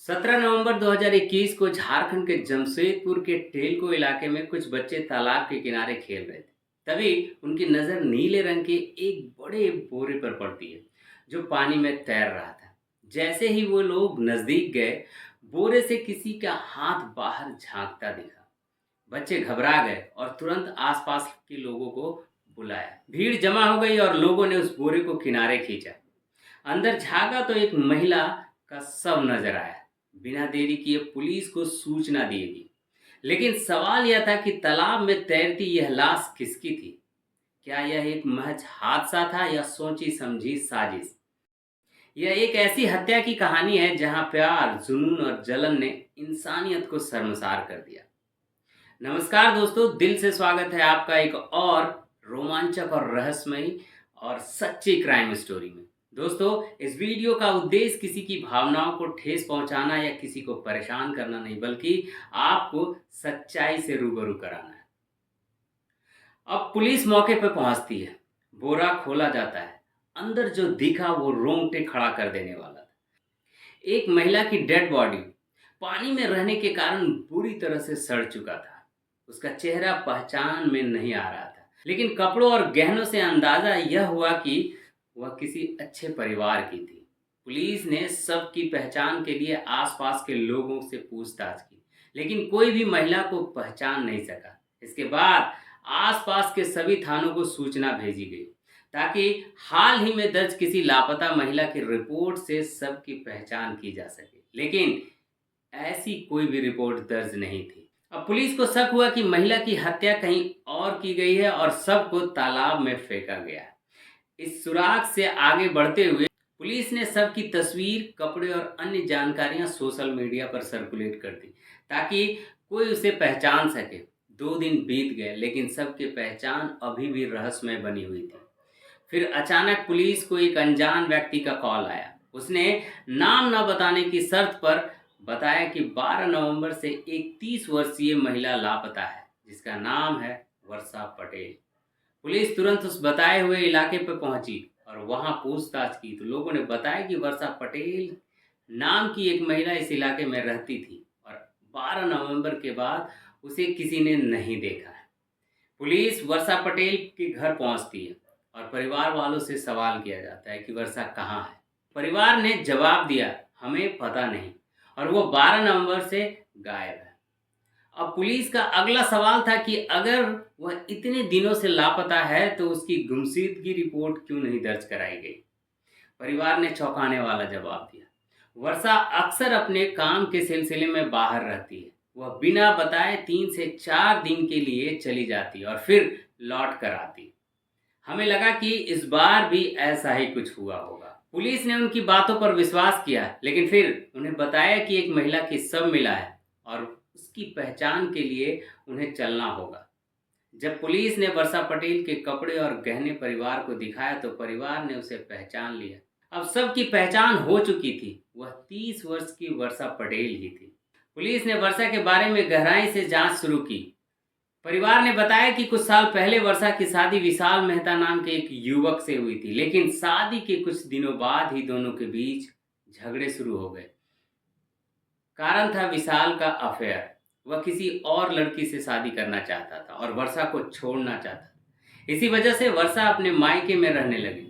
17 नवंबर 2021 को झारखंड के जमशेदपुर के टेलको इलाके में कुछ बच्चे तालाब के किनारे खेल रहे थे। तभी उनकी नज़र नीले रंग के एक बड़े बोरे पर पड़ती है जो पानी में तैर रहा था। जैसे ही वो लोग नज़दीक गए, बोरे से किसी का हाथ बाहर झांकता दिखा। बच्चे घबरा गए और तुरंत आसपास के लोगों को बुलाया। भीड़ जमा हो गई और लोगों ने उस बोरे को किनारे खींचा। अंदर झाँका तो एक महिला का शव नजर आया। बिना देरी किए पुलिस को सूचना दी गई। लेकिन सवाल यह था कि तालाब में तैरती यह लाश किसकी थी? क्या यह एक महज हादसा था या सोची समझी साजिश? यह एक ऐसी हत्या की कहानी है जहां प्यार, जुनून और जलन ने इंसानियत को शर्मसार कर दिया। नमस्कार दोस्तों, दिल से स्वागत है आपका एक और रोमांचक और रहस्यमयी और सच्ची क्राइम स्टोरी में। दोस्तों, इस वीडियो का उद्देश्य किसी की भावनाओं को ठेस पहुंचाना या किसी को परेशान करना नहीं, बल्कि आपको सच्चाई से रूबरू कराना है। अब पुलिस मौके पर पहुंचती है। बोरा खोला जाता है। अंदर जो दिखा वो रोंगटे खड़ा कर देने वाला था। एक महिला की डेड बॉडी पानी में रहने के कारण बुरी तरह से सड़ चुका था। उसका चेहरा पहचान में नहीं आ रहा था, लेकिन कपड़ों और गहनों से अंदाजा यह हुआ कि वह किसी अच्छे परिवार की थी। पुलिस ने शव की पहचान के लिए आसपास के लोगों से पूछताछ की, लेकिन कोई भी महिला को पहचान नहीं सका। इसके बाद आसपास के सभी थानों को सूचना भेजी गई ताकि हाल ही में दर्ज किसी लापता महिला की रिपोर्ट से शव की पहचान की जा सके, लेकिन ऐसी कोई भी रिपोर्ट दर्ज नहीं थी। अब पुलिस को शक हुआ कि महिला की हत्या कहीं और की गई है और शव को तालाब में फेंका गया है। इस सुराग से आगे बढ़ते हुए पुलिस ने शव की तस्वीर, कपड़े और अन्य जानकारियां सोशल मीडिया पर सर्कुलेट कर दी ताकि कोई उसे पहचान सके। 2 दिन बीत गए, लेकिन शव की पहचान अभी भी रहस्यमय बनी हुई थी। फिर अचानक पुलिस को एक अनजान व्यक्ति का कॉल आया। उसने नाम न बताने की शर्त पर बताया कि 12 नवंबर से एक 30 वर्षीय महिला लापता है जिसका नाम है वर्षा पटेल। पुलिस तुरंत उस बताए हुए इलाके पर पहुंची और वहां पूछताछ की तो लोगों ने बताया कि वर्षा पटेल नाम की एक महिला इस इलाके में रहती थी और 12 नवंबर के बाद उसे किसी ने नहीं देखा है। पुलिस वर्षा पटेल के घर पहुंचती है और परिवार वालों से सवाल किया जाता है कि वर्षा कहाँ है। परिवार ने जवाब दिया, हमें पता नहीं, और वो 12 नवंबर से गायब है। अब पुलिस का अगला सवाल था कि अगर वह इतने दिनों से लापता है तो उसकी गुमशुदगी रिपोर्ट क्यों नहीं दर्ज कराई गई। परिवार ने चौंकाने वाला जवाब दिया, वर्षा अक्सर अपने काम के सिलसिले में बाहर रहती है। वह बिना बताए 3 से 4 दिन के लिए चली जाती और फिर लौट कर आती। हमें लगा कि इस बार भी ऐसा ही कुछ हुआ होगा। पुलिस ने उनकी बातों पर विश्वास किया, लेकिन फिर उन्हें बताया कि एक महिला की शव मिला है और उसकी पहचान के लिए उन्हें चलना होगा। जब पुलिस ने वर्षा पटेल के कपड़े और गहने परिवार को दिखाया तो परिवार ने उसे पहचान लिया। अब सबकी पहचान हो चुकी थी, वह 30 वर्ष की वर्षा पटेल ही थी। पुलिस ने वर्षा के बारे में गहराई से जांच शुरू की। परिवार ने बताया कि कुछ साल पहले वर्षा की शादी विशाल मेहता नाम के एक युवक से हुई थी, लेकिन शादी के कुछ दिनों बाद ही दोनों के बीच झगड़े शुरू हो गए। कारण था विशाल का अफेयर। वह किसी और लड़की से शादी करना चाहता था और वर्षा को छोड़ना चाहता था। इसी वजह से वर्षा अपने मायके में रहने लगी।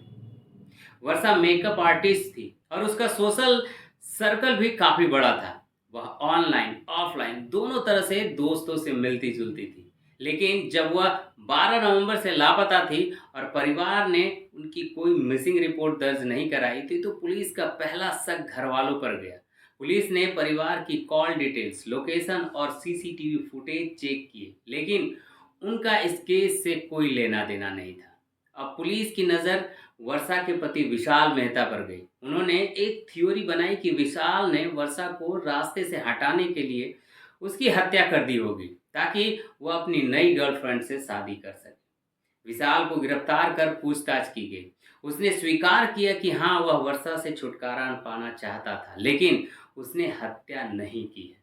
वर्षा मेकअप आर्टिस्ट थी और उसका सोशल सर्कल भी काफी बड़ा था। वह ऑनलाइन ऑफलाइन दोनों तरह से दोस्तों से मिलती जुलती थी। लेकिन जब वह 12 नवंबर से लापता थी और परिवार ने उनकी कोई मिसिंग रिपोर्ट दर्ज नहीं कराई थी तो पुलिस का पहला शक घर वालों पर गया। पुलिस ने परिवार की कॉल डिटेल्स, लोकेशन और सीसीटीवी फुटेज चेक किए, लेकिन उनका इस केस से कोई लेना देना नहीं था। अब पुलिस की नज़र वर्षा के पति विशाल मेहता पर गई। उन्होंने एक थ्योरी बनाई कि विशाल ने वर्षा को रास्ते से हटाने के लिए उसकी हत्या कर दी होगी ताकि वह अपनी नई गर्लफ्रेंड से शादी कर सके। विशाल को गिरफ्तार कर पूछताछ की गई। उसने स्वीकार किया कि हाँ, वह वर्षा से छुटकारा पाना चाहता था, लेकिन उसने हत्या नहीं की है।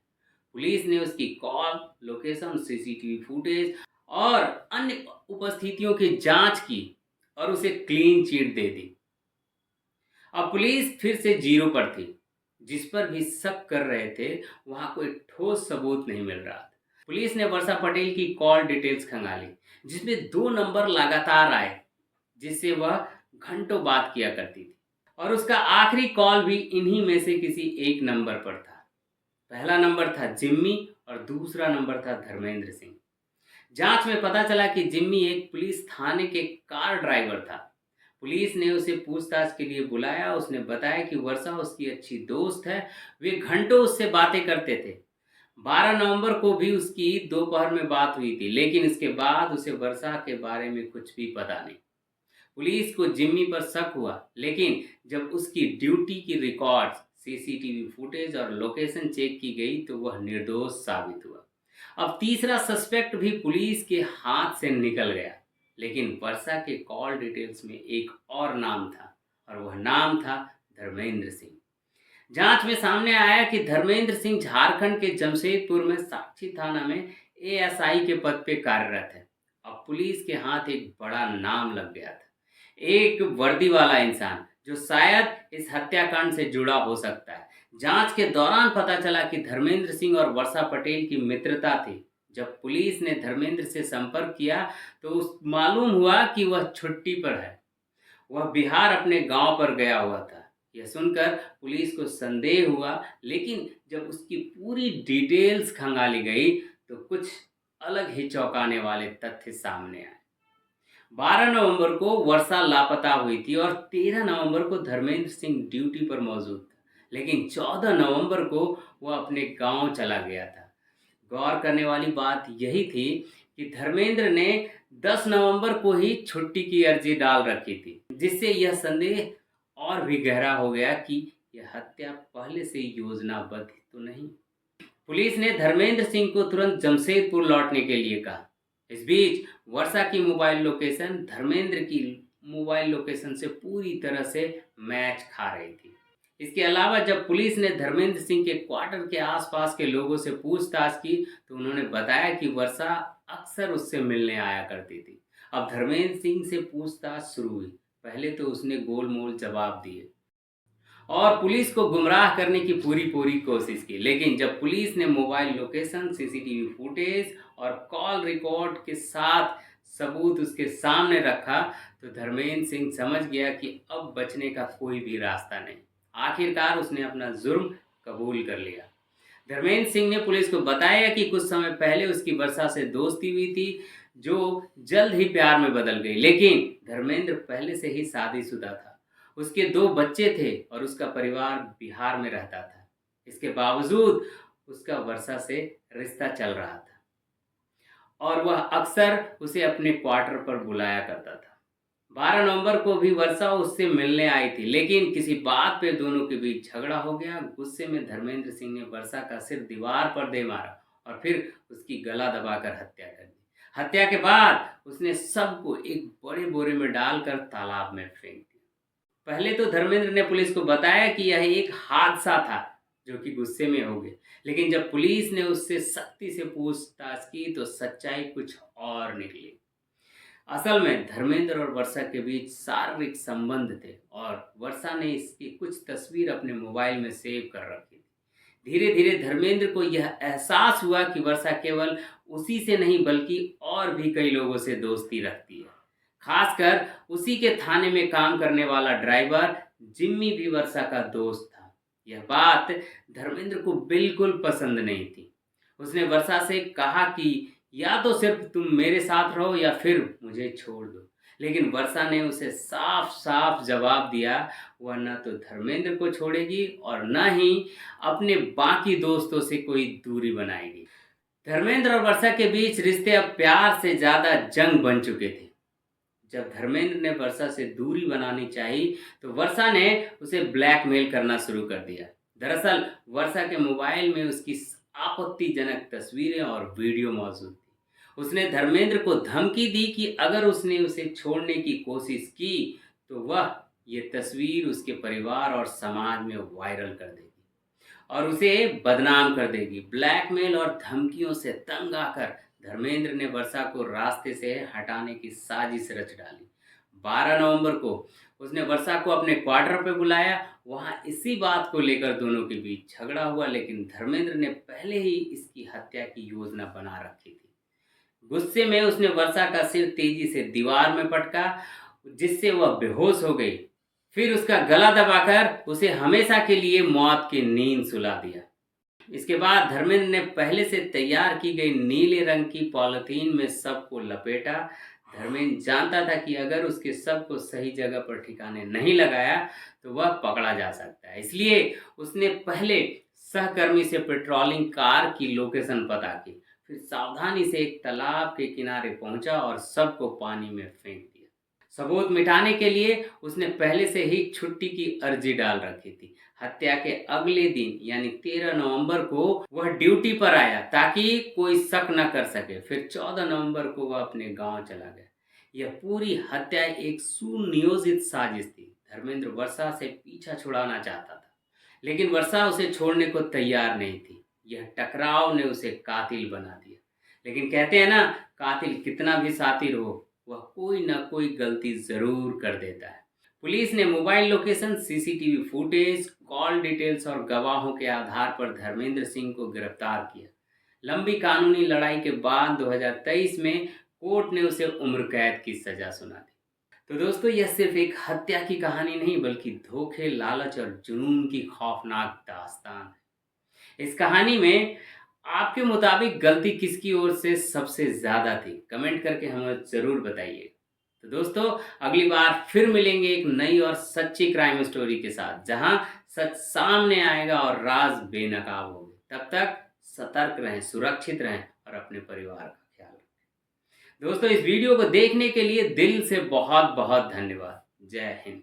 पुलिस ने उसकी कॉल, लोकेशन, सीसीटीवी फुटेज और अन्य उपस्थितियों की जांच की और उसे क्लीन चिट दे दी। अब पुलिस फिर से जीरो पर थी। जिस पर भी शक कर रहे थे, वहाँ कोई ठोस सबूत नहीं मिल रहा था। पुलिस ने वर्षा पटेल की कॉल डिटेल्स खंगाली, जिसमें 2 नंबर लगातार आए, जिससे वह घंटों बात किया करती थी। और उसका आखिरी कॉल भी इन्हीं में से किसी एक नंबर पर था। पहला नंबर था जिम्मी और दूसरा नंबर था धर्मेंद्र सिंह। जांच में पता चला कि जिम्मी एक पुलिस थाने के कार ड्राइवर था। पुलिस ने उसे पूछताछ के लिए बुलाया। उसने बताया कि वर्षा उसकी अच्छी दोस्त है, वे घंटों उससे बातें करते थे। 12 नवंबर को भी उसकी दोपहर में बात हुई थी, लेकिन इसके बाद उसे वर्षा के बारे में कुछ भी पता नहीं। पुलिस को जिम्मी पर शक हुआ, लेकिन जब उसकी ड्यूटी की रिकॉर्ड्स, सीसीटीवी फुटेज और लोकेशन चेक की गई तो वह निर्दोष साबित हुआ। अब तीसरा सस्पेक्ट भी पुलिस के हाथ से निकल गया, लेकिन वर्षा के कॉल डिटेल्स में एक और नाम था, और वह नाम था धर्मेंद्र सिंह। जांच में सामने आया कि धर्मेंद्र सिंह झारखंड के जमशेदपुर में साक्षी थाना में एएसआई के पद पे कार्यरत है। अब पुलिस के हाथ एक बड़ा नाम लग गया था, एक वर्दी वाला इंसान जो शायद इस हत्याकांड से जुड़ा हो सकता है। जांच के दौरान पता चला कि धर्मेंद्र सिंह और वर्षा पटेल की मित्रता थी। जब पुलिस ने धर्मेंद्र से संपर्क किया तो मालूम हुआ कि वह छुट्टी पर है, वह बिहार अपने गांव पर गया हुआ था। यह सुनकर पुलिस को संदेह हुआ, लेकिन जब उसकी पूरी डिटेल्स खंगाली गई तो कुछ अलग ही चौंकाने वाले तथ्य सामने आए। 12 नवंबर को वर्षा लापता हुई थी और 13 नवंबर को धर्मेंद्र सिंह ड्यूटी पर मौजूद था, लेकिन 14 नवंबर को वह अपने गांव चला गया था। गौर करने वाली बात यही थी कि धर्मेंद्र ने 10 नवंबर को ही छुट्टी की अर्जी डाल रखी थी, जिससे यह संदेह और भी गहरा हो गया कि यह हत्या पहले से योजनाबद्ध तो नहीं। पुलिस ने धर्मेंद्र सिंह को तुरंत जमशेदपुर लौटने के लिए कहा। इस बीच वर्षा की मोबाइल लोकेशन धर्मेंद्र की मोबाइल लोकेशन से पूरी तरह से मैच खा रही थी। इसके अलावा जब पुलिस ने धर्मेंद्र सिंह के क्वार्टर के आसपास के लोगों से पूछताछ की तो उन्होंने बताया कि वर्षा अक्सर उससे मिलने आया करती थी। अब धर्मेंद्र सिंह से पूछताछ शुरू हुई। पहले तो उसने गोलमोल जवाब दिए और पुलिस को गुमराह करने की पूरी पूरी कोशिश की, लेकिन जब पुलिस ने मोबाइल लोकेशन, सीसीटीवी फुटेज और कॉल रिकॉर्ड के साथ सबूत उसके सामने रखा तो धर्मेंद्र सिंह समझ गया कि अब बचने का कोई भी रास्ता नहीं। आखिरकार उसने अपना जुर्म कबूल कर लिया। धर्मेंद्र सिंह ने पुलिस को बताया कि कुछ समय पहले उसकी वर्षा से दोस्ती हुई थी, जो जल्द ही प्यार में बदल गई। लेकिन धर्मेंद्र पहले से ही शादीशुदा था, उसके 2 बच्चे थे और उसका परिवार बिहार में रहता था। इसके बावजूद उसका वर्षा से रिश्ता चल रहा था और वह अक्सर उसे अपने क्वार्टर पर बुलाया करता था। 12 नवंबर को भी वर्षा उससे मिलने आई थी, लेकिन किसी बात पे दोनों के बीच झगड़ा हो गया। गुस्से में धर्मेंद्र सिंह ने वर्षा का सिर दीवार पर दे मारा और फिर उसकी गला दबाकर हत्या कर दी। हत्या के बाद उसने सबको एक बड़े बोरे में डालकर तालाब में फेंक दिया। पहले तो धर्मेंद्र ने पुलिस को बताया कि यह एक हादसा था, जो कि गुस्से में हो गए, लेकिन जब पुलिस ने उससे सख्ती से पूछताछ की तो सच्चाई कुछ और निकली। असल में धर्मेंद्र और वर्षा के बीच शारीरिक संबंध थे और वर्षा ने इसकी कुछ तस्वीर अपने मोबाइल में सेव कर रखी थी। धीरे धीरे धर्मेंद्र को यह एहसास हुआ कि वर्षा केवल उसी से नहीं बल्कि और भी कई लोगों से दोस्ती रखती है। खासकर उसी के थाने में काम करने वाला ड्राइवर जिम्मी भी वर्षा का दोस्त था। यह बात धर्मेंद्र को बिल्कुल पसंद नहीं थी। उसने वर्षा से कहा कि या तो सिर्फ तुम मेरे साथ रहो या फिर मुझे छोड़ दो, लेकिन वर्षा ने उसे साफ साफ जवाब दिया, वह न तो धर्मेंद्र को छोड़ेगी और न ही अपने बाकी दोस्तों से कोई दूरी बनाएगी। धर्मेंद्र और वर्षा के बीच रिश्ते अब प्यार से ज्यादा जंग बन चुके थे। जब धर्मेंद्र ने वर्षा से दूरी बनानी चाही तो वर्षा ने उसे ब्लैकमेल करना शुरू कर दिया। दरअसल वर्षा के मोबाइल में उसकी आपत्तिजनक तस्वीरें और वीडियो मौजूद थी। उसने धर्मेंद्र को धमकी दी कि अगर उसने उसे छोड़ने की कोशिश की तो वह ये तस्वीर उसके परिवार और समाज में वायरल कर देगी और उसे बदनाम कर देगी। ब्लैकमेल और धमकियों से तंग आकर धर्मेंद्र ने वर्षा को रास्ते से हटाने की साजिश रच डाली। 12 नवंबर को उसने वर्षा को अपने क्वार्टर पे बुलाया। वहाँ इसी बात को लेकर दोनों के बीच झगड़ा हुआ, लेकिन धर्मेंद्र ने पहले ही इसकी हत्या की योजना बना रखी थी। गुस्से में उसने वर्षा का सिर तेजी से दीवार में पटका, जिससे वह बेहोश हो गई। फिर उसका गला दबाकर उसे हमेशा के लिए मौत की नींद सुला दिया। इसके बाद धर्मेंद्र ने पहले से तैयार की गई नीले रंग की पॉलिथीन में शव को लपेटा। धर्मेंद्र जानता था कि अगर उसके शव को सही जगह पर ठिकाने नहीं लगाया तो वह पकड़ा जा सकता है। इसलिए उसने पहले सहकर्मी से पेट्रोलिंग कार की लोकेशन पता की, फिर सावधानी से एक तालाब के किनारे पहुंचा और शव को पानी में फेंक दिया। सबूत मिटाने के लिए उसने पहले से ही छुट्टी की अर्जी डाल रखी थी। हत्या के अगले दिन यानी 13 नवंबर को वह ड्यूटी पर आया ताकि कोई शक न कर सके। फिर 14 नवंबर को वह अपने गांव चला गया। यह पूरी हत्या एक सुनियोजित साजिश थी। धर्मेंद्र वर्षा से पीछा छुड़ाना चाहता था, लेकिन वर्षा उसे छोड़ने को तैयार नहीं थी। यह टकराव ने उसे कातिल बना दिया। लेकिन कहते हैं ना, कातिल कितना भी शातिर हो, वह कोई ना कोई गलती जरूर कर देता है। पुलिस ने mobile location, CCTV footage, call details और गवाहों के आधार पर धर्मेंद्र सिंह को गिरफ्तार किया। लंबी कानूनी लड़ाई के बाद 2023 में कोर्ट ने उसे उम्र कैद की सजा सुना दी। तो दोस्तों, यह सिर्फ एक हत्या की कहानी नहीं, बल्कि धोखे, लालच और जुनून की खौफनाक दास्तान है। इस कहानी में आपके मुताबिक गलती किसकी ओर से सबसे ज़्यादा थी? कमेंट करके हमें ज़रूर बताइए। तो दोस्तों, अगली बार फिर मिलेंगे एक नई और सच्ची क्राइम स्टोरी के साथ, जहां सच सामने आएगा और राज बेनकाब होंगे। तब तक सतर्क रहें, सुरक्षित रहें और अपने परिवार का ख्याल रखें। दोस्तों, इस वीडियो को देखने के लिए दिल से बहुत बहुत धन्यवाद। जय हिंद।